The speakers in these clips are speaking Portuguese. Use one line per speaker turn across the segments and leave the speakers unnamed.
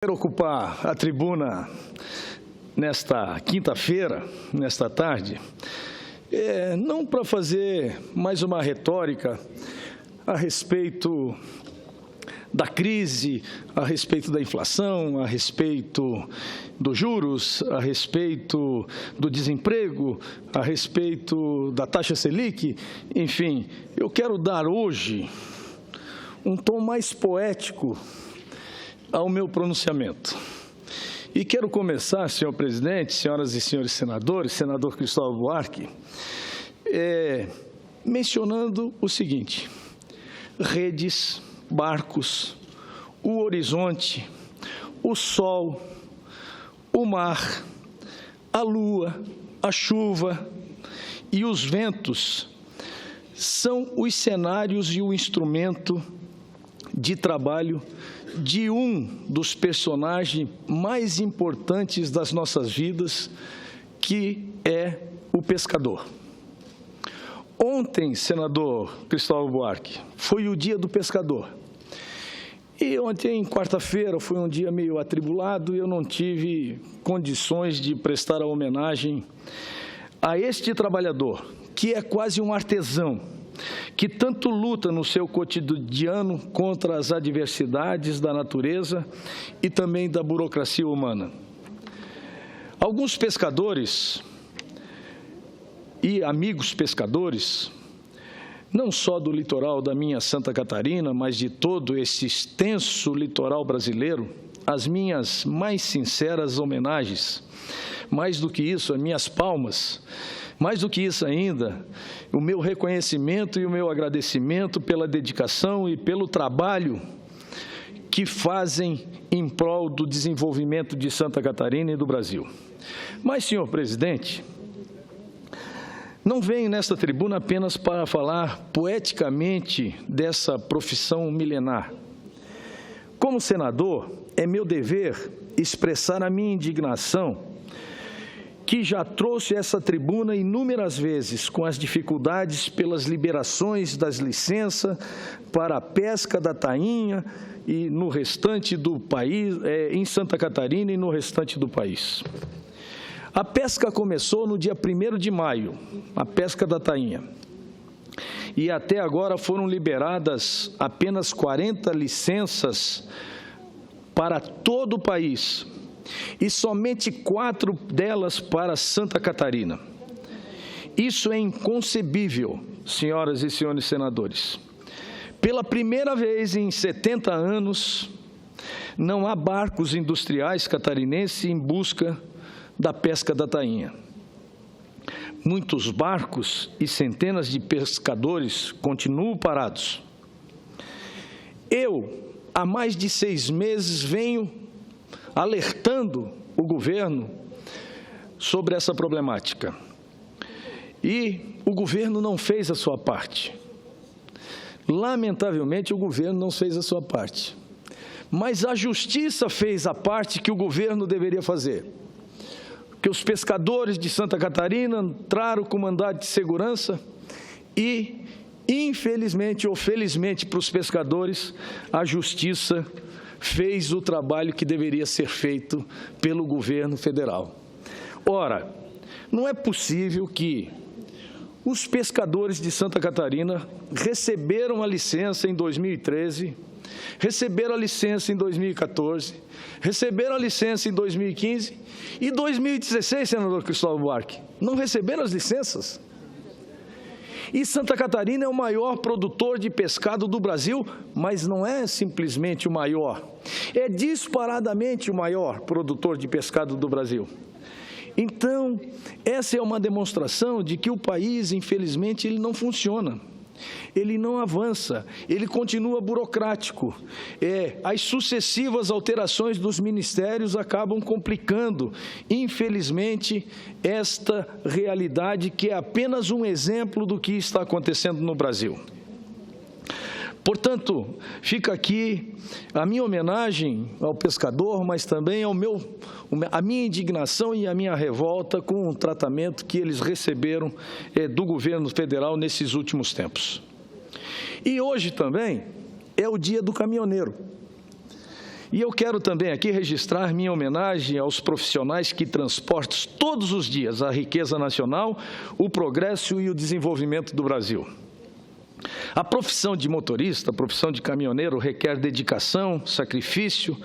Quero ocupar a tribuna nesta quinta-feira, nesta tarde, não para fazer mais uma retórica a respeito da crise, a respeito da inflação, a respeito dos juros, a respeito do desemprego, a respeito da taxa Selic, enfim, eu quero dar hoje um tom mais poético ao meu pronunciamento. E quero começar, senhor presidente, senhoras e senhores senadores, senador Cristóvão Buarque, mencionando o seguinte: redes, barcos, o horizonte, o sol, o mar, a lua, a chuva e os ventos são os cenários e o instrumento de trabalho de um dos personagens mais importantes das nossas vidas, que é o pescador. Ontem, senador Cristóvão Buarque, foi o dia do pescador. E ontem, quarta-feira, foi um dia meio atribulado e eu não tive condições de prestar a homenagem a este trabalhador, que é quase um artesão, que tanto luta no seu cotidiano contra as adversidades da natureza e também da burocracia humana. Alguns pescadores e amigos pescadores, não só do litoral da minha Santa Catarina, mas de todo esse extenso litoral brasileiro, as minhas mais sinceras homenagens. Mais do que isso, as minhas palmas. Mais do que isso ainda, o meu reconhecimento e o meu agradecimento pela dedicação e pelo trabalho que fazem em prol do desenvolvimento de Santa Catarina e do Brasil. Mas, senhor presidente, não venho nesta tribuna apenas para falar poeticamente dessa profissão milenar. Como senador, é meu dever expressar a minha indignação, que já trouxe essa tribuna inúmeras vezes com as dificuldades pelas liberações das licenças para a pesca da tainha e no restante do país, em Santa Catarina e no restante do país. A pesca começou no dia 1º de maio, a pesca da tainha. E até agora foram liberadas apenas 40 licenças para todo o país, e somente 4 delas para Santa Catarina. Isso é inconcebível, senhoras e senhores senadores. Pela primeira vez em 70 anos, não há barcos industriais catarinenses em busca da pesca da tainha. Muitos barcos e centenas de pescadores continuam parados. Eu, há mais de 6 meses, venho alertando o governo sobre essa problemática. E o governo não fez a sua parte. Lamentavelmente, o governo não fez a sua parte. Mas a justiça fez a parte que o governo deveria fazer. Que os pescadores de Santa Catarina entraram com mandado de segurança e, infelizmente ou felizmente para os pescadores, a justiça fez o trabalho que deveria ser feito pelo governo federal. Ora, não é possível que os pescadores de Santa Catarina receberam a licença em 2013, receberam a licença em 2014, receberam a licença em 2015 e 2016, senador Cristóvão Buarque, não receberam as licenças. E Santa Catarina é o maior produtor de pescado do Brasil, mas não é simplesmente o maior, é disparadamente o maior produtor de pescado do Brasil. Então, essa é uma demonstração de que o país, infelizmente, ele não funciona. Ele não avança, ele continua burocrático. As sucessivas alterações dos ministérios acabam complicando, infelizmente, esta realidade que é apenas um exemplo do que está acontecendo no Brasil. Portanto, fica aqui a minha homenagem ao pescador, mas também a minha indignação e a minha revolta com o tratamento que eles receberam do governo federal nesses últimos tempos. E hoje também é o dia do caminhoneiro. E eu quero também aqui registrar minha homenagem aos profissionais que transportam todos os dias a riqueza nacional, o progresso e o desenvolvimento do Brasil. A profissão de motorista, a profissão de caminhoneiro requer dedicação, sacrifício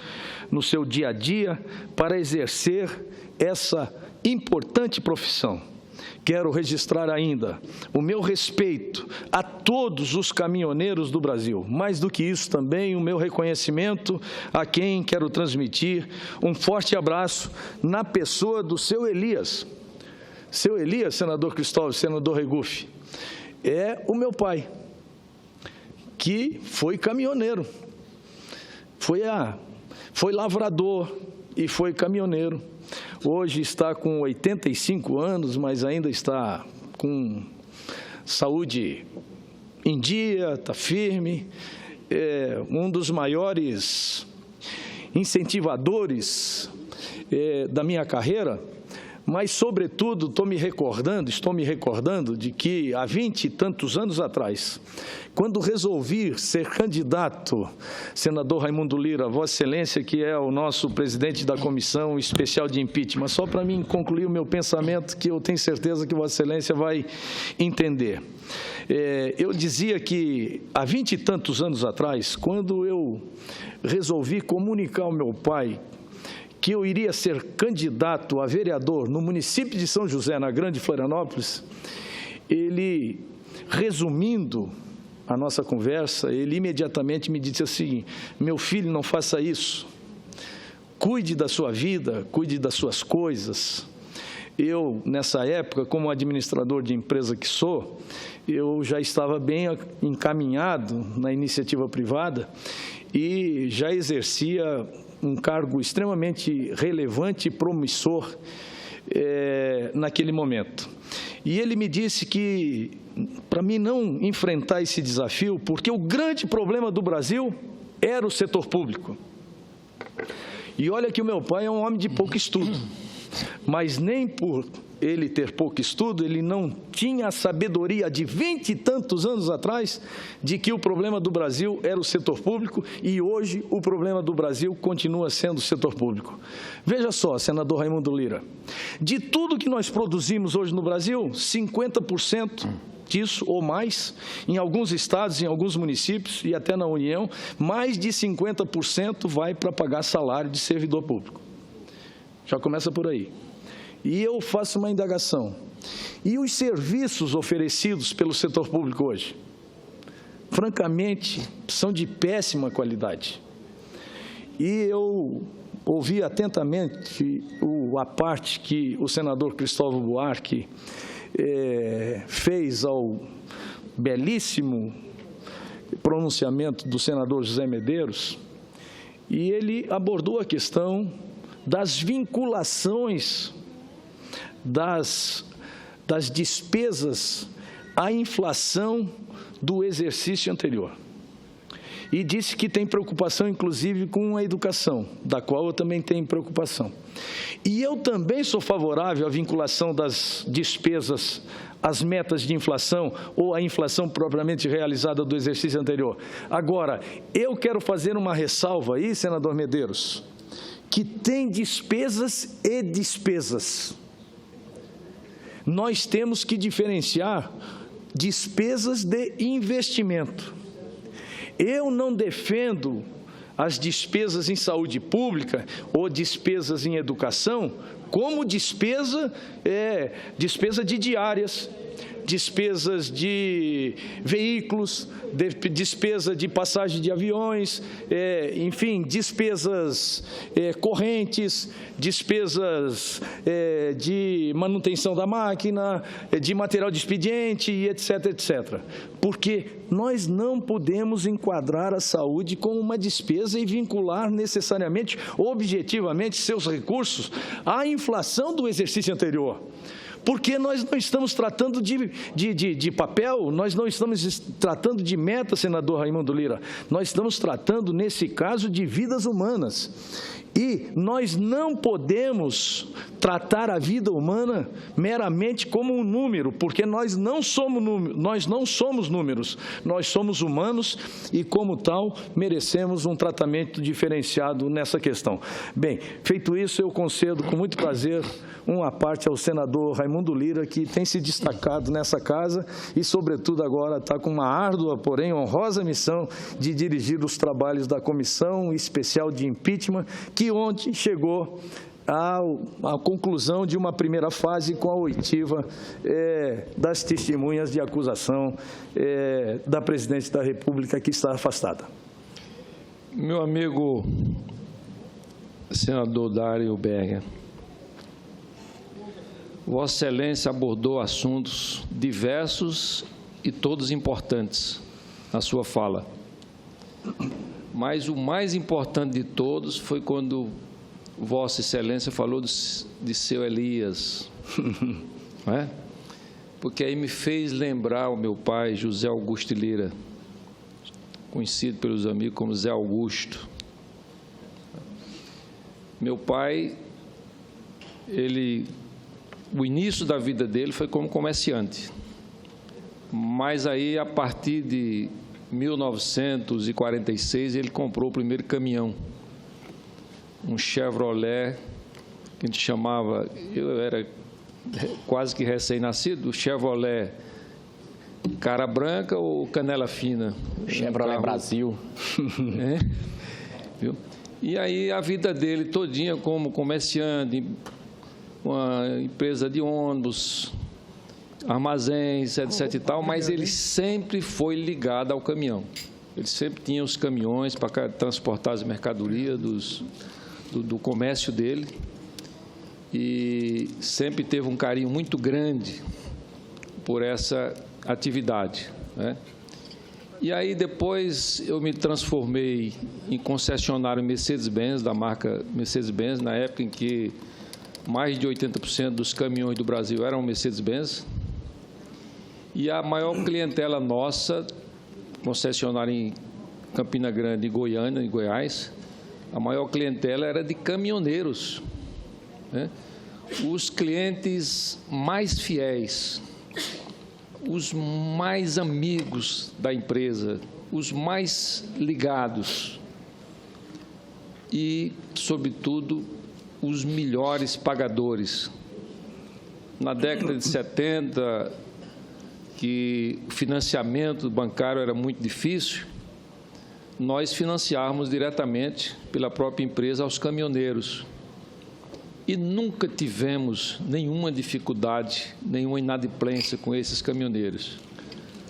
no seu dia a dia para exercer essa importante profissão. Quero registrar ainda o meu respeito a todos os caminhoneiros do Brasil. Mais do que isso também, o meu reconhecimento a quem quero transmitir um forte abraço na pessoa do seu Elias. Seu Elias, senador Cristóvão, senador Regufe, é o meu pai, que foi caminhoneiro, foi lavrador e foi caminhoneiro. Hoje está com 85 anos, mas ainda está com saúde em dia, está firme. É um dos maiores incentivadores da minha carreira, mas, sobretudo, estou me recordando de que há 20 e tantos anos atrás, quando resolvi ser candidato, senador Raimundo Lira, Vossa Excelência, que é o nosso presidente da Comissão Especial de Impeachment, só para mim concluir o meu pensamento, que eu tenho certeza que Vossa Excelência vai entender. Eu dizia que há 20 e tantos anos atrás, quando eu resolvi comunicar ao meu pai que eu iria ser candidato a vereador no município de São José, na Grande Florianópolis, ele, resumindo a nossa conversa, ele imediatamente me disse assim: meu filho, não faça isso, cuide da sua vida, cuide das suas coisas. Eu, nessa época, como administrador de empresa que sou, eu já estava bem encaminhado na iniciativa privada e já exercia um cargo extremamente relevante e promissor naquele momento. E ele me disse que, para mim não enfrentar esse desafio, porque o grande problema do Brasil era o setor público. E olha que o meu pai é um homem de pouco estudo, mas nem por ele ter pouco estudo, ele não tinha a sabedoria de 20 e tantos anos atrás de que o problema do Brasil era o setor público e hoje o problema do Brasil continua sendo o setor público. Veja só, senador Raimundo Lira, de tudo que nós produzimos hoje no Brasil, 50% disso ou mais, em alguns estados, em alguns municípios e até na União, mais de 50% vai para pagar salário de servidor público. Já começa por aí. E eu faço uma indagação. E os serviços oferecidos pelo setor público hoje? Francamente, são de péssima qualidade. E eu ouvi atentamente a parte que o senador Cristóvão Buarque fez ao belíssimo pronunciamento do senador José Medeiros, e ele abordou a questão das vinculações das despesas à inflação do exercício anterior. E disse que tem preocupação, inclusive, com a educação, da qual eu também tenho preocupação. E eu também sou favorável à vinculação das despesas às metas de inflação ou à inflação propriamente realizada do exercício anterior. Agora, eu quero fazer uma ressalva aí, senador Medeiros, que tem despesas e despesas. Nós temos que diferenciar despesas de investimento. Eu não defendo as despesas em saúde pública ou despesas em educação como despesa de diárias, despesas de veículos, despesa de passagem de aviões, enfim, despesas correntes, despesas de manutenção da máquina, de material de expediente, e etc., etc. Porque nós não podemos enquadrar a saúde como uma despesa e vincular necessariamente, objetivamente, seus recursos à inflação do exercício anterior. Porque nós não estamos tratando de papel, nós não estamos tratando de meta, senador Raimundo Lira, nós estamos tratando, nesse caso, de vidas humanas. E nós não podemos tratar a vida humana meramente como um número, porque nós não somos números, nós somos humanos e, como tal, merecemos um tratamento diferenciado nessa questão. Bem, feito isso, eu concedo com muito prazer uma parte ao senador Raimundo Lira, que tem se destacado nessa casa e, sobretudo, agora está com uma árdua, porém honrosa missão de dirigir os trabalhos da Comissão Especial de Impeachment, que ontem chegou à conclusão de uma primeira fase com a oitiva das testemunhas de acusação da presidente da República, que está afastada.
Meu amigo senador Dário Berger, Vossa Excelência abordou assuntos diversos e todos importantes na sua fala. Mas o mais importante de todos foi quando Vossa Excelência falou de seu Elias, não é? Porque aí me fez lembrar o meu pai, José Augusto Lira, conhecido pelos amigos como Zé Augusto. Meu pai, o início da vida dele foi como comerciante, mas aí, a partir de 1946, ele comprou o primeiro caminhão, um Chevrolet, que a gente chamava, eu era quase que recém-nascido, Chevrolet cara branca ou canela fina?
Chevrolet Brasil.
Viu? E aí a vida dele todinha como comerciante, uma empresa de ônibus, armazéns, etc. e tal, mas ele sempre foi ligado ao caminhão. Ele sempre tinha os caminhões para transportar as mercadorias do comércio dele e sempre teve um carinho muito grande por essa atividade, né? E aí depois eu me transformei em concessionário Mercedes-Benz, da marca Mercedes-Benz, na época em que mais de 80% dos caminhões do Brasil eram Mercedes-Benz. E a maior clientela nossa, concessionária em Campina Grande e Goiânia, em Goiás, a maior clientela era de caminhoneiros, né? Os clientes mais fiéis, os mais amigos da empresa, os mais ligados e, sobretudo, os melhores pagadores. Na década de 70, que o financiamento bancário era muito difícil, nós financiávamos diretamente pela própria empresa aos caminhoneiros. E nunca tivemos nenhuma dificuldade, nenhuma inadimplência com esses caminhoneiros.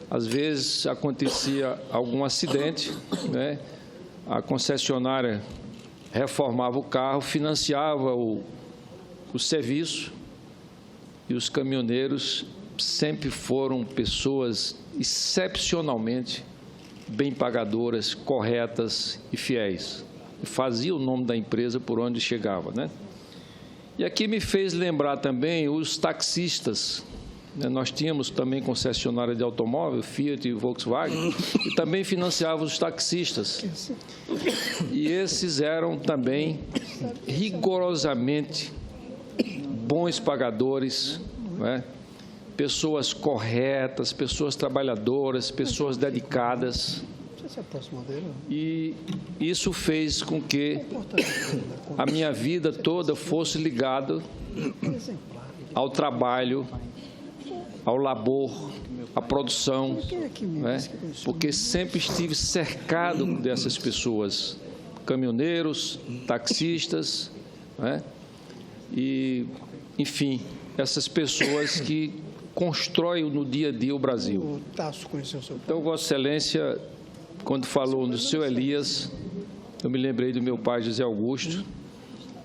Às vezes acontecia algum acidente, né? A concessionária reformava o carro, financiava o serviço e os caminhoneiros sempre foram pessoas excepcionalmente bem pagadoras, corretas e fiéis. E fazia o nome da empresa por onde chegava, né? E aqui me fez lembrar também os taxistas. Nós tínhamos também concessionária de automóvel, Fiat e Volkswagen, e também financiávamos os taxistas. E esses eram também rigorosamente bons pagadores, né? Pessoas corretas, pessoas trabalhadoras, pessoas dedicadas. E isso fez com que a minha vida toda fosse ligada ao trabalho, ao labor, à produção, né? Porque sempre estive cercado dessas pessoas, caminhoneiros, taxistas, né? E, enfim, essas pessoas que constroem no dia a dia o Brasil. Então, Vossa Excelência, quando falou no seu Elias, eu me lembrei do meu pai, José Augusto,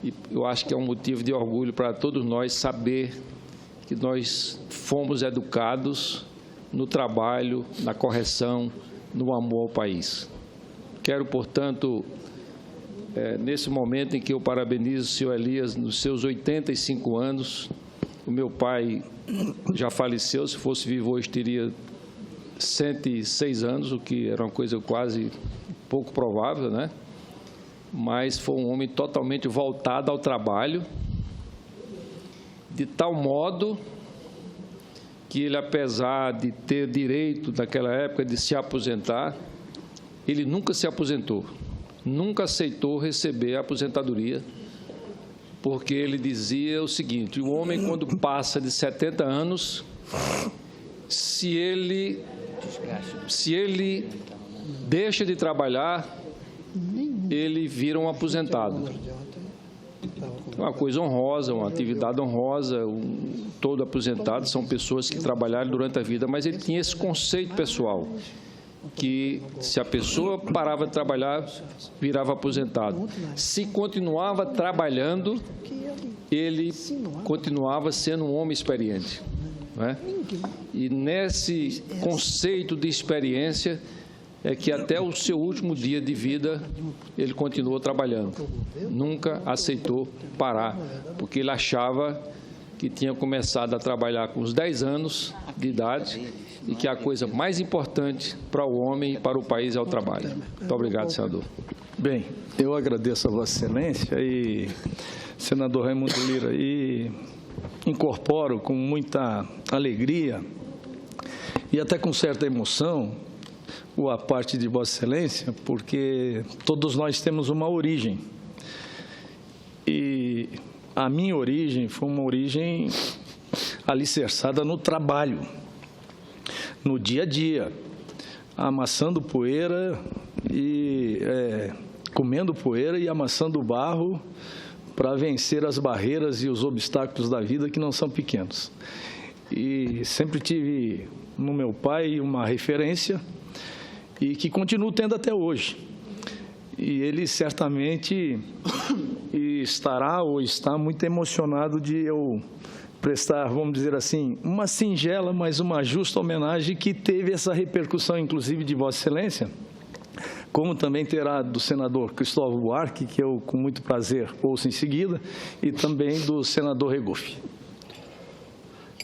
e eu acho que é um motivo de orgulho para todos nós saber que nós fomos educados no trabalho, na correção, no amor ao país. Quero, portanto, nesse momento em que eu parabenizo o senhor Elias nos seus 85 anos, o meu pai já faleceu, se fosse vivo hoje teria 106 anos, o que era uma coisa quase pouco provável, né? Mas foi um homem totalmente voltado ao trabalho de tal modo que ele, apesar de ter direito, naquela época, de se aposentar, ele nunca se aposentou, nunca aceitou receber a aposentadoria, porque ele dizia o seguinte: o homem, quando passa de 70 anos, se ele deixa de trabalhar, ele vira um aposentado. É uma coisa honrosa, uma atividade honrosa. Todo aposentado são pessoas que trabalharam durante a vida, mas ele tinha esse conceito pessoal, que se a pessoa parava de trabalhar, virava aposentado. Se continuava trabalhando, ele continuava sendo um homem experiente, não é? E nesse conceito de experiência é que até o seu último dia de vida ele continuou trabalhando. Nunca aceitou parar, porque ele achava que tinha começado a trabalhar com os 10 anos de idade e que a coisa mais importante para o homem e para o país é o trabalho. Muito obrigado, senador.
Bem, eu agradeço a Vossa Excelência e, senador Raimundo Lira, e incorporo com muita alegria e até com certa emoção a parte de Vossa Excelência, porque todos nós temos uma origem. E a minha origem foi uma origem alicerçada no trabalho, no dia a dia, amassando poeira e comendo poeira e amassando barro para vencer as barreiras e os obstáculos da vida, que não são pequenos. E sempre tive no meu pai uma referência e que continuo tendo até hoje. E ele certamente estará ou está muito emocionado de eu prestar, vamos dizer assim, uma singela, mas uma justa homenagem que teve essa repercussão, inclusive, de Vossa Excelência, como também terá do senador Cristóvão Buarque, que eu, com muito prazer, ouço em seguida, e também do senador Regufe.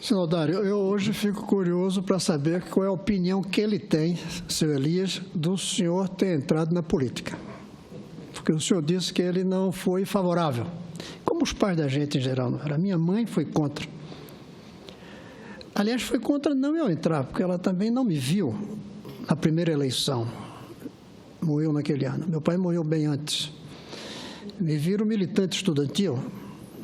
Senhor Dário, eu hoje fico curioso para saber qual é a opinião que ele tem, seu Elias, do senhor ter entrado na política. Porque o senhor disse que ele não foi favorável, como os pais da gente em geral não eram. A minha mãe foi contra. Aliás, foi contra não eu entrar, porque ela também não me viu na primeira eleição. Morreu naquele ano. Meu pai morreu bem antes. Me viram militante estudantil,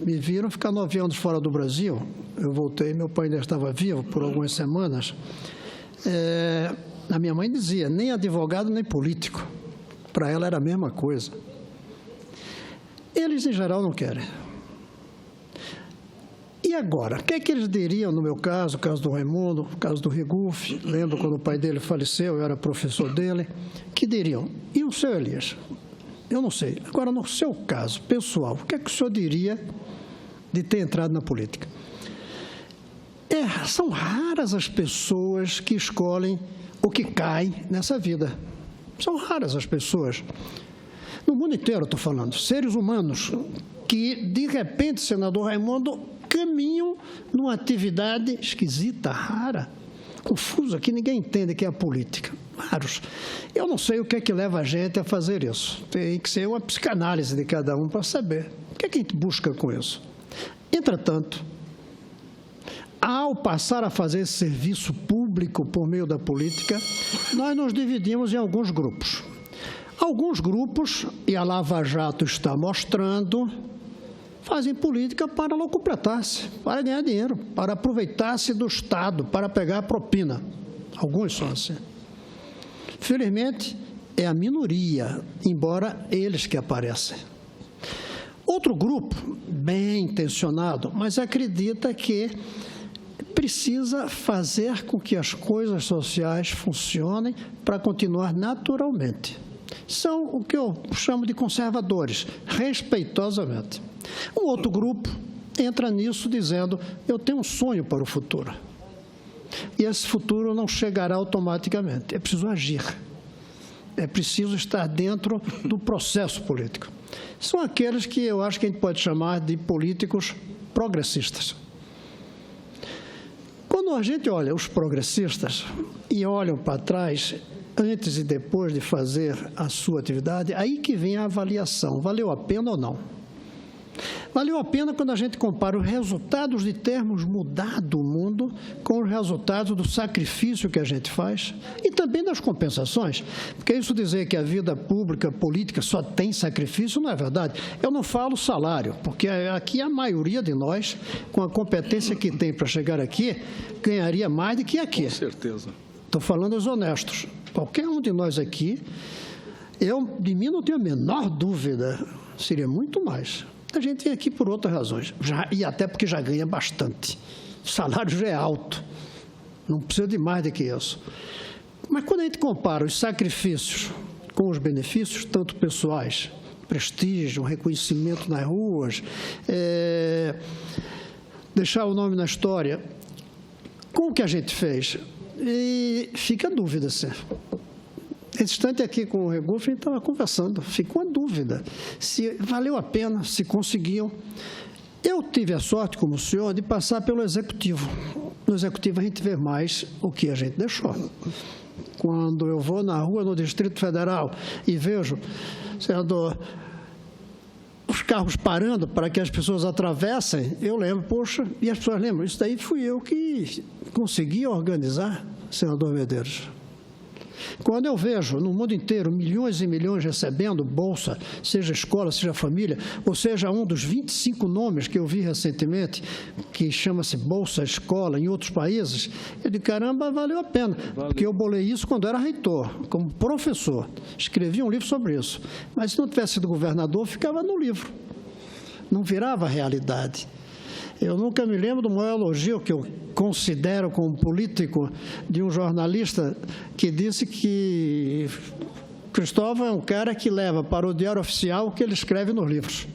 me viram ficar 9 anos fora do Brasil. Eu voltei, meu pai ainda estava vivo por algumas semanas. A minha mãe dizia, nem advogado nem político. Para ela era a mesma coisa. Eles, em geral, não querem. E agora? O que é que eles diriam, no meu caso, o caso do Raimundo, o caso do Regufe? Lembro quando o pai dele faleceu, eu era professor dele. Que diriam? E o seu Elias? Eu não sei. Agora, no seu caso pessoal, o que é que o senhor diria de ter entrado na política? São raras as pessoas que escolhem ou que caem nessa vida. São raras as pessoas. No mundo inteiro, estou falando, seres humanos que, de repente, senador Raimundo, caminham numa atividade esquisita, rara, confusa, que ninguém entende que é a política. Raros. Eu não sei o que é que leva a gente a fazer isso. Tem que ser uma psicanálise de cada um para saber. O que é que a gente busca com isso? Entretanto, ao passar a fazer esse serviço público por meio da política, nós nos dividimos em alguns grupos. Alguns grupos, e a Lava Jato está mostrando, fazem política para locupletar-se, para ganhar dinheiro, para aproveitar-se do Estado, para pegar propina. Alguns são assim. Felizmente, é a minoria, embora eles que aparecem. Outro grupo, bem intencionado, mas acredita que precisa fazer com que as coisas sociais funcionem para continuar naturalmente. São o que eu chamo de conservadores, respeitosamente. Um outro grupo entra nisso dizendo, eu tenho um sonho para o futuro. E esse futuro não chegará automaticamente, é preciso agir. É preciso estar dentro do processo político. São aqueles que eu acho que a gente pode chamar de políticos progressistas. Quando a gente olha os progressistas e olham para trás, antes e depois de fazer a sua atividade, aí que vem a avaliação, valeu a pena ou não. Valeu a pena quando a gente compara os resultados de termos mudado o mundo com os resultados do sacrifício que a gente faz e também das compensações. Porque isso dizer que a vida pública, política, só tem sacrifício, não é verdade. Eu não falo salário, porque aqui a maioria de nós, com a competência que tem para chegar aqui, ganharia mais do que aqui.
Com certeza.
Estou falando os honestos. Qualquer um de nós aqui, de mim não tenho a menor dúvida, seria muito mais. A gente vem aqui por outras razões, e até porque já ganha bastante. O salário já é alto, não precisa de mais do que isso. Mas quando a gente compara os sacrifícios com os benefícios, tanto pessoais, prestígio, reconhecimento nas ruas, deixar o nome na história, com o que a gente fez, e fica a dúvida, sim. Esse instante aqui com o Regufe, a gente estava conversando, ficou a dúvida se valeu a pena, se conseguiam. Eu tive a sorte, como o senhor, de passar pelo Executivo. No Executivo a gente vê mais o que a gente deixou. Quando eu vou na rua, no Distrito Federal, e vejo, senador, os carros parando para que as pessoas atravessem, eu lembro, poxa, e as pessoas lembram, isso daí fui eu que consegui organizar, senador Medeiros. Quando eu vejo no mundo inteiro milhões e milhões recebendo bolsa, seja escola, seja família, ou seja um dos 25 nomes que eu vi recentemente, que chama-se Bolsa Escola em outros países, eu digo, caramba, valeu a pena, porque eu bolei isso quando era reitor, como professor, escrevi um livro sobre isso, mas se não tivesse sido governador, ficava no livro, não virava realidade. Eu nunca me lembro do maior elogio que eu considero como político de um jornalista que disse que Cristóvão é um cara que leva para o Diário Oficial o que ele escreve nos livros.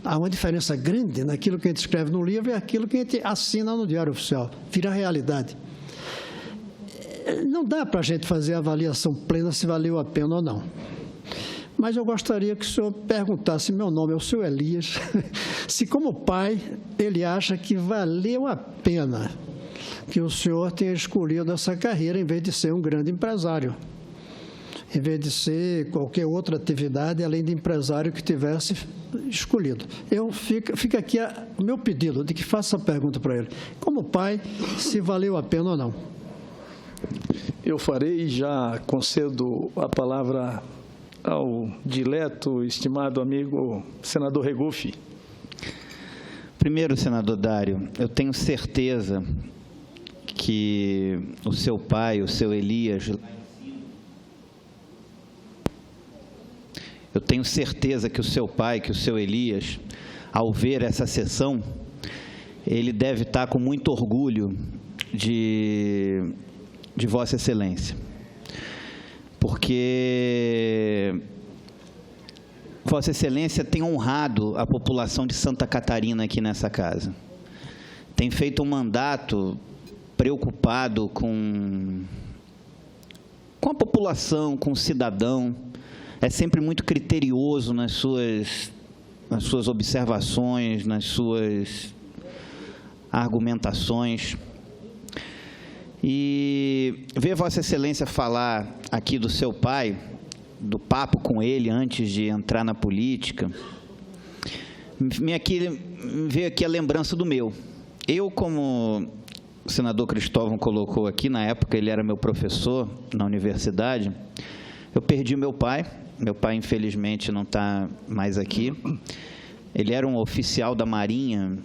Há uma diferença grande naquilo que a gente escreve no livro e aquilo que a gente assina no Diário Oficial. Vira realidade. Não dá para a gente fazer a avaliação plena se valeu a pena ou não. Mas eu gostaria que o senhor perguntasse, meu nome é o senhor Elias, se como pai ele acha que valeu a pena que o senhor tenha escolhido essa carreira em vez de ser um grande empresário, em vez de ser qualquer outra atividade além de empresário que tivesse escolhido. Fica aqui o meu pedido de que faça a pergunta para ele. Como pai, se valeu a pena ou não?
Eu farei e já concedo a palavra ao dileto, estimado amigo, senador Regufe.
Primeiro, senador Dário, eu tenho certeza que o seu pai, o seu Elias, eu tenho certeza que o seu pai, que o seu Elias, ao ver essa sessão, ele deve estar com muito orgulho de Vossa Excelência. Porque Vossa Excelência tem honrado a população de Santa Catarina aqui nessa casa. Tem feito um mandato preocupado com a população, com o cidadão. É sempre muito criterioso nas suas observações, nas suas argumentações. E ver Vossa Excelência falar aqui do seu pai, do papo com ele antes de entrar na política, veio aqui a lembrança do meu. Eu, como o senador Cristóvão colocou aqui, na época ele era meu professor na universidade, eu perdi meu pai infelizmente não está mais aqui. Ele era um oficial da Marinha,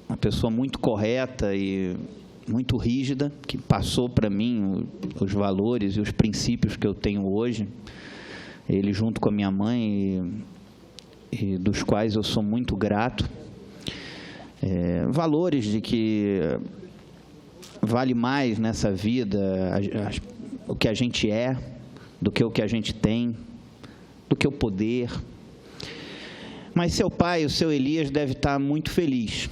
uma pessoa muito correta e muito rígida, que passou para mim os valores e os princípios que eu tenho hoje, ele junto com a minha mãe, e dos quais eu sou muito grato. Valores de que vale mais nessa vida o que a gente é, do que o que a gente tem, do que o poder. Mas seu pai, o seu Elias, deve estar muito feliz.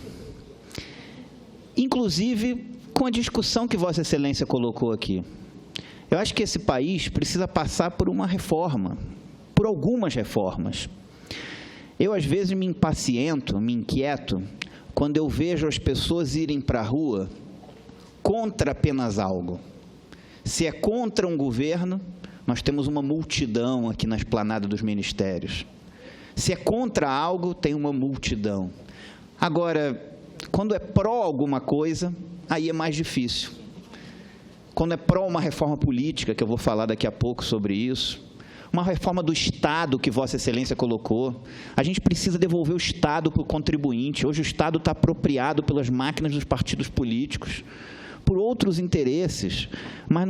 Inclusive com a discussão que Vossa Excelência colocou aqui. Eu acho que esse país precisa passar por uma reforma, por algumas reformas. Eu, às vezes, me impaciento, me inquieto, quando eu vejo as pessoas irem para a rua contra apenas algo. Se é contra um governo, nós temos uma multidão aqui na esplanada dos ministérios. Se é contra algo, tem uma multidão. Agora, quando é pró alguma coisa, aí é mais difícil. Quando é pró uma reforma política, que eu vou falar daqui a pouco sobre isso, uma reforma do Estado que Vossa Excelência colocou, a gente precisa devolver o Estado para o contribuinte. Hoje o Estado está apropriado pelas máquinas dos partidos políticos, por outros interesses, mas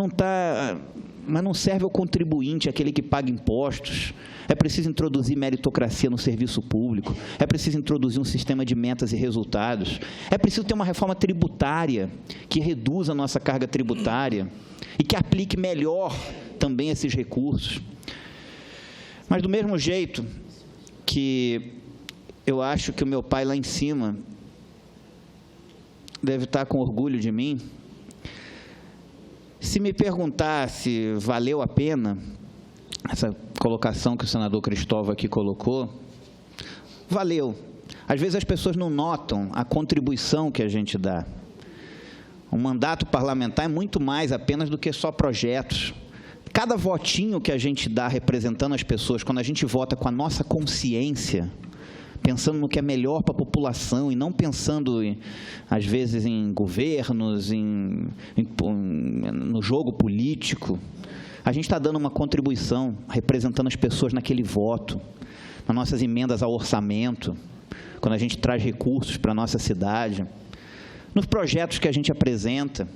não serve ao contribuinte, aquele que paga impostos. É preciso introduzir meritocracia no serviço público, é preciso introduzir um sistema de metas e resultados, é preciso ter uma reforma tributária que reduza a nossa carga tributária e que aplique melhor também esses recursos. Mas do mesmo jeito que eu acho que o meu pai lá em cima deve estar com orgulho de mim, se me perguntar se valeu a pena essa colocação que o senador Cristóvão aqui colocou, valeu. Às vezes as pessoas não notam a contribuição que a gente dá. Um mandato parlamentar é muito mais apenas do que só projetos. Cada votinho que a gente dá representando as pessoas, quando a gente vota com a nossa consciência, pensando no que é melhor para a população e não pensando, às vezes, em governos, no jogo político, a gente está dando uma contribuição, representando as pessoas naquele voto, nas nossas emendas ao orçamento, quando a gente traz recursos para a nossa cidade, nos projetos que a gente apresenta.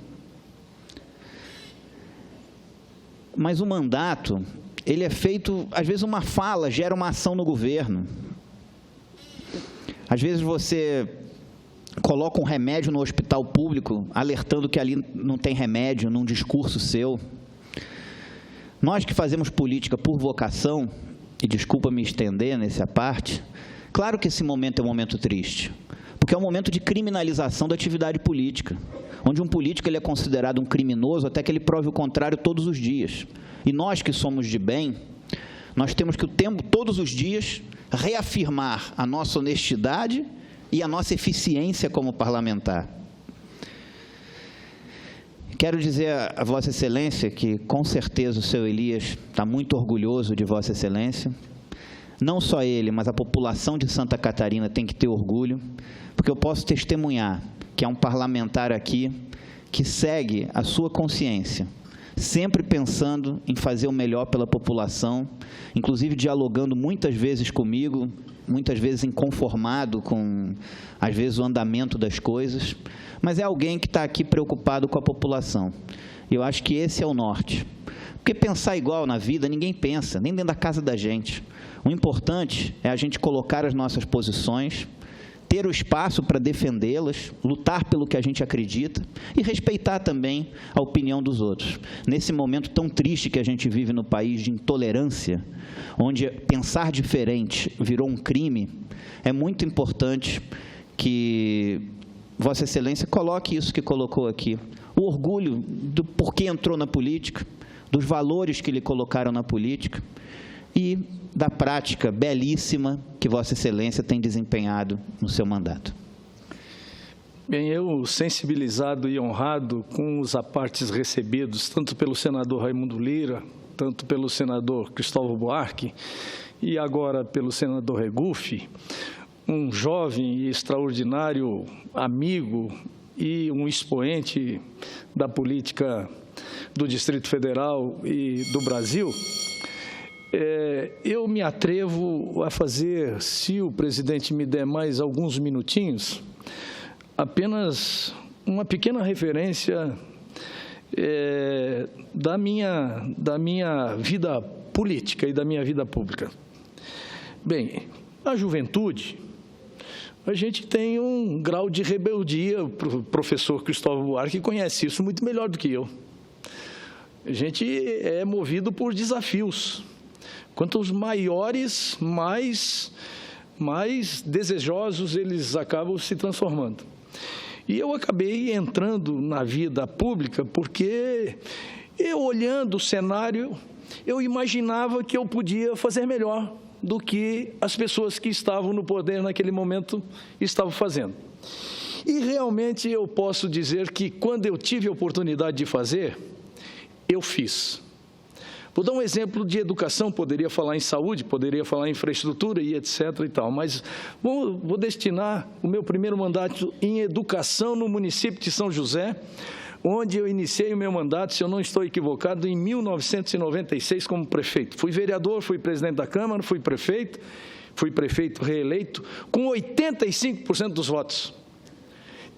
Mas o mandato, ele é feito, às vezes uma fala gera uma ação no governo. Às vezes você coloca um remédio no hospital público, alertando que ali não tem remédio, num discurso seu. Nós que fazemos política por vocação, e desculpa me estender nessa parte, claro que esse momento é um momento triste, porque é um momento de criminalização da atividade política, onde um político ele é considerado um criminoso até que ele prove o contrário todos os dias. E nós que somos de bem, nós temos que todos os dias reafirmar a nossa honestidade e a nossa eficiência como parlamentar. Quero dizer a Vossa Excelência que, com certeza, o seu Elias está muito orgulhoso de Vossa Excelência. Não só ele, mas a população de Santa Catarina tem que ter orgulho, porque eu posso testemunhar que é um parlamentar aqui que segue a sua consciência, sempre pensando em fazer o melhor pela população, inclusive dialogando muitas vezes comigo, muitas vezes inconformado com, às vezes, o andamento das coisas, mas é alguém que está aqui preocupado com a população. E eu acho que esse é o norte. Porque pensar igual na vida, ninguém pensa, nem dentro da casa da gente. O importante é a gente colocar as nossas posições, ter o espaço para defendê-las, lutar pelo que a gente acredita e respeitar também a opinião dos outros. Nesse momento tão triste que a gente vive no país de intolerância, onde pensar diferente virou um crime, é muito importante que Vossa Excelência coloque isso que colocou aqui. O orgulho do porquê entrou na política, dos valores que lhe colocaram na política e da prática belíssima que Vossa Excelência tem desempenhado no seu mandato.
Bem, eu, sensibilizado e honrado com os apartes recebidos, tanto pelo senador Raimundo Lira, tanto pelo senador Cristóvão Buarque e agora pelo senador Regufe, um jovem e extraordinário amigo e um expoente da política do Distrito Federal e do Brasil, eu me atrevo a fazer, se o presidente me der mais alguns minutinhos, apenas uma pequena referência da minha vida política e da minha vida pública. Bem, a juventude, a gente tem um grau de rebeldia, o professor Cristóvão Buarque conhece isso muito melhor do que eu. A gente é movido por desafios. Quantos maiores, mais desejosos eles acabam se transformando. E eu acabei entrando na vida pública porque, eu olhando o cenário, eu imaginava que eu podia fazer melhor do que as pessoas que estavam no poder naquele momento estavam fazendo. E realmente eu posso dizer que quando eu tive a oportunidade de fazer, eu fiz. Vou dar um exemplo de educação, poderia falar em saúde, poderia falar em infraestrutura e etc. e tal, mas vou destinar o meu primeiro mandato em educação no município de São José, onde eu iniciei o meu mandato, se eu não estou equivocado, em 1996 como prefeito. Fui vereador, fui presidente da Câmara, fui prefeito reeleito, com 85% dos votos.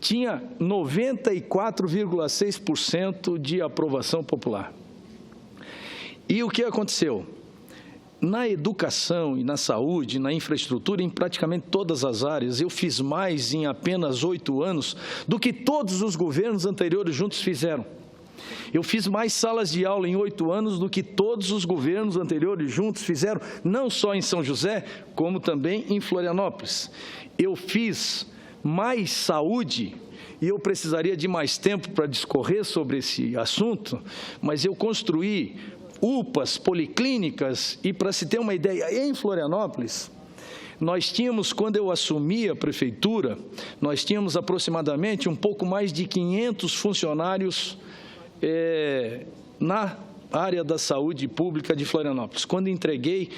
Tinha 94,6% de aprovação popular. E o que aconteceu? Na educação e na saúde, na infraestrutura, em praticamente todas as áreas, eu fiz mais em apenas 8 anos do que todos os governos anteriores juntos fizeram. Eu fiz mais salas de aula em 8 anos do que todos os governos anteriores juntos fizeram, não só em São José, como também em Florianópolis. Eu fiz mais saúde, e eu precisaria de mais tempo para discorrer sobre esse assunto, mas eu construí UPAs, policlínicas, e para se ter uma ideia, em Florianópolis, nós tínhamos, quando eu assumi a prefeitura, nós tínhamos aproximadamente um pouco mais de 500 funcionários na área da saúde pública de Florianópolis. Quando entreguei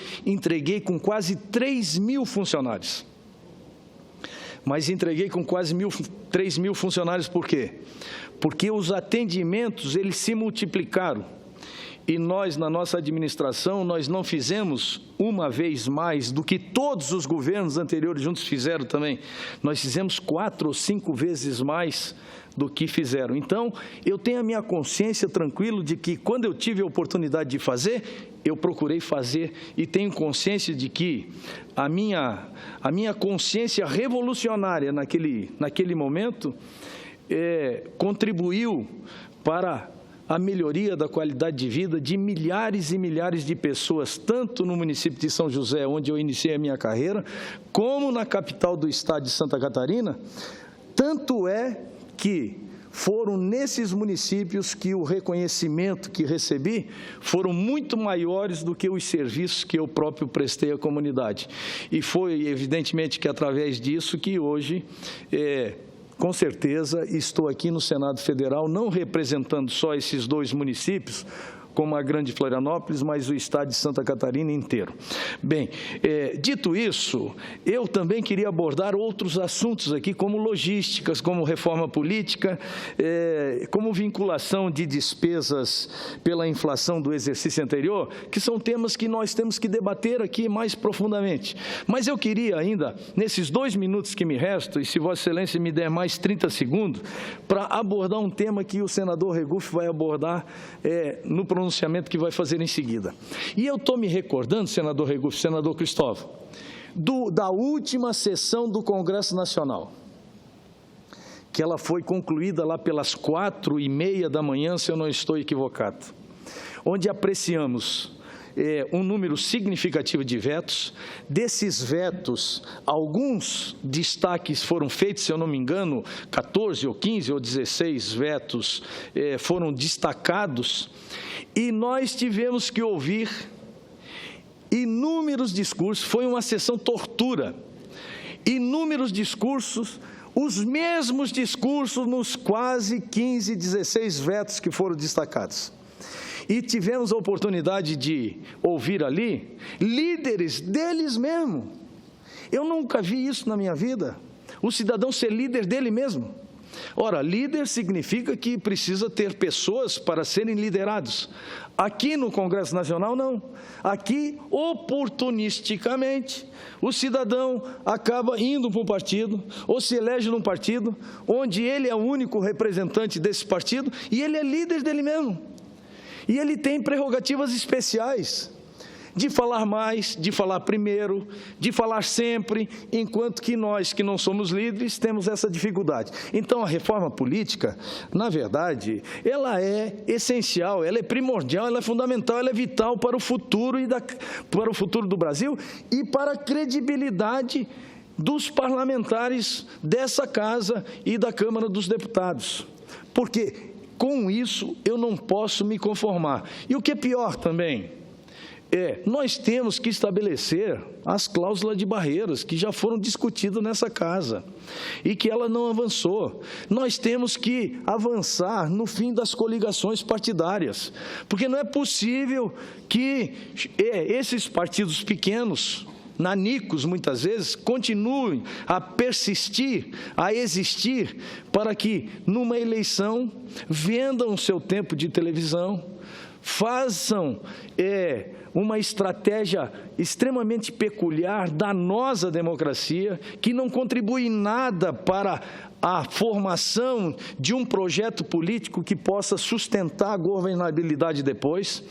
com quase 3 mil funcionários. Mas entreguei com quase 3 mil funcionários por quê? Porque os atendimentos, eles se multiplicaram. E nós, na nossa administração, nós não fizemos uma vez mais do que todos os governos anteriores juntos fizeram também. Nós fizemos 4 ou 5 vezes mais do que fizeram. Então, eu tenho a minha consciência tranquila de que, quando eu tive a oportunidade de fazer, eu procurei fazer, e tenho consciência de que a minha consciência revolucionária naquele momento contribuiu para a melhoria da qualidade de vida de milhares e milhares de pessoas, tanto no município de São José, onde eu iniciei a minha carreira, como na capital do estado de Santa Catarina. Tanto é que foram nesses municípios que o reconhecimento que recebi foram muito maiores do que os serviços que eu próprio prestei à comunidade. E foi, evidentemente, que através disso que hoje, com certeza, estou aqui no Senado Federal, não representando só esses 2 municípios, como a grande Florianópolis, mas o estado de Santa Catarina inteiro. Bem, dito isso, eu também queria abordar outros assuntos aqui, como logísticas, como reforma política, como vinculação de despesas pela inflação do exercício anterior, que são temas que nós temos que debater aqui mais profundamente. Mas eu queria ainda, nesses 2 minutos que me restam, e se Vossa Excelência me der mais 30 segundos, para abordar um tema que o senador Regufe vai abordar no pronunciamento que vai fazer em seguida. E eu estou me recordando, senador Regufe, senador Cristóvão, da última sessão do Congresso Nacional, que ela foi concluída lá pelas 4h30 da manhã, se eu não estou equivocado, onde apreciamos um número significativo de vetos. Desses vetos, alguns destaques foram feitos, se eu não me engano, 14 ou 15 ou 16 vetos foram destacados, e nós tivemos que ouvir inúmeros discursos. Foi uma sessão tortura, inúmeros discursos, os mesmos discursos nos quase 15, 16 vetos que foram destacados. E tivemos a oportunidade de ouvir ali líderes deles mesmos. Eu nunca vi isso na minha vida, o cidadão ser líder dele mesmo. Ora, líder significa que precisa ter pessoas para serem liderados. Aqui no Congresso Nacional, não. Aqui, oportunisticamente, o cidadão acaba indo para um partido, ou se elege num partido, onde ele é o único representante desse partido, e ele é líder dele mesmo. E ele tem prerrogativas especiais de falar mais, de falar primeiro, de falar sempre, enquanto que nós, que não somos líderes, temos essa dificuldade. Então, a reforma política, na verdade, ela é essencial, ela é primordial, ela é fundamental, ela é vital para o futuro, para o futuro do Brasil e para a credibilidade dos parlamentares dessa Casa e da Câmara dos Deputados. Porque com isso eu não posso me conformar. E o que é pior também, nós temos que estabelecer as cláusulas de barreiras que já foram discutidas nessa casa e que ela não avançou. Nós temos que avançar no fim das coligações partidárias, porque não é possível que esses partidos pequenos, nanicos muitas vezes, continuem a persistir, a existir, para que numa eleição vendam o seu tempo de televisão, façam uma estratégia extremamente peculiar, danosa à democracia, que não contribui em nada para a formação de um projeto político que possa sustentar a governabilidade depois.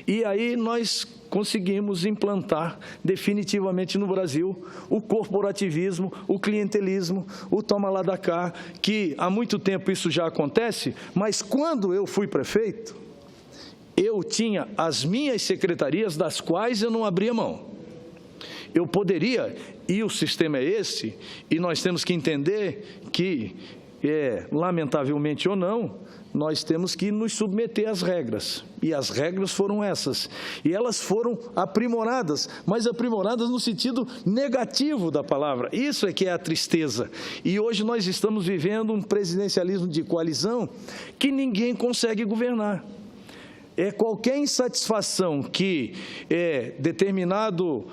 E aí nós conseguimos implantar definitivamente no Brasil o corporativismo, o clientelismo, o toma lá da cá, que há muito tempo isso já acontece, mas quando eu fui prefeito, eu tinha as minhas secretarias das quais eu não abria mão. Eu poderia, e o sistema é esse, e nós temos que entender que, lamentavelmente ou não, nós temos que nos submeter às regras. E as regras foram essas. E elas foram aprimoradas, mas aprimoradas no sentido negativo da palavra. Isso é que é a tristeza. E hoje nós estamos vivendo um presidencialismo de coalizão que ninguém consegue governar. Qualquer insatisfação que determinado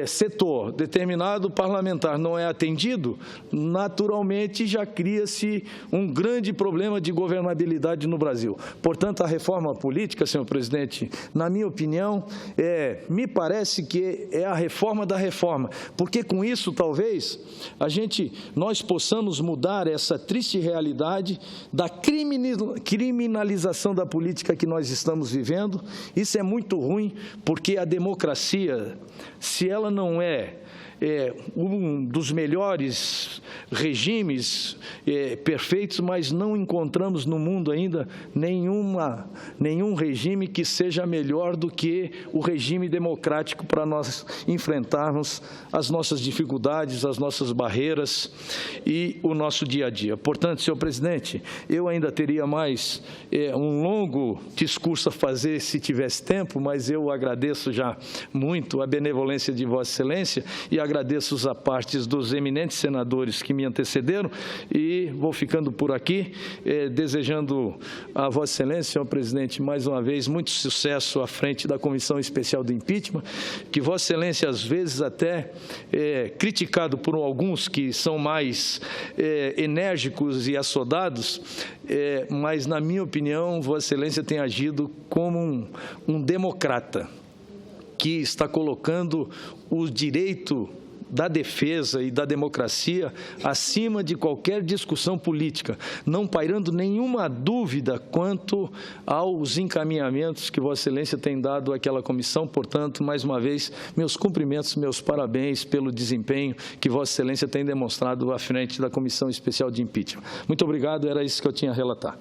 setor, determinado parlamentar não é atendido, naturalmente já cria-se um grande problema de governabilidade no Brasil. Portanto, a reforma política, senhor presidente, na minha opinião, me parece que é a reforma da reforma, porque com isso, talvez, nós possamos mudar essa triste realidade da criminalização da política que nós estamos vivendo. Isso é muito ruim, porque a democracia, se ela não é um dos melhores regimes perfeitos, mas não encontramos no mundo ainda nenhum regime que seja melhor do que o regime democrático para nós enfrentarmos as nossas dificuldades, as nossas barreiras e o nosso dia a dia. Portanto, senhor presidente, eu ainda teria mais um longo discurso a fazer se tivesse tempo, mas eu agradeço já muito a benevolência de Vossa Excelência e agradeço os apartes dos eminentes senadores que me antecederam e vou ficando por aqui, desejando a Vossa Excelência, senhor presidente, mais uma vez, muito sucesso à frente da Comissão Especial do Impeachment, que Vossa Excelência, às vezes, até criticado por alguns que são mais enérgicos e assodados, mas, na minha opinião, Vossa Excelência tem agido como um democrata, que está colocando o direito da defesa e da democracia acima de qualquer discussão política, não pairando nenhuma dúvida quanto aos encaminhamentos que Vossa Excelência tem dado àquela comissão. Portanto, mais uma vez, meus cumprimentos, meus parabéns pelo desempenho que Vossa Excelência tem demonstrado à frente da Comissão Especial de Impeachment. Muito obrigado, era isso que eu tinha a relatar.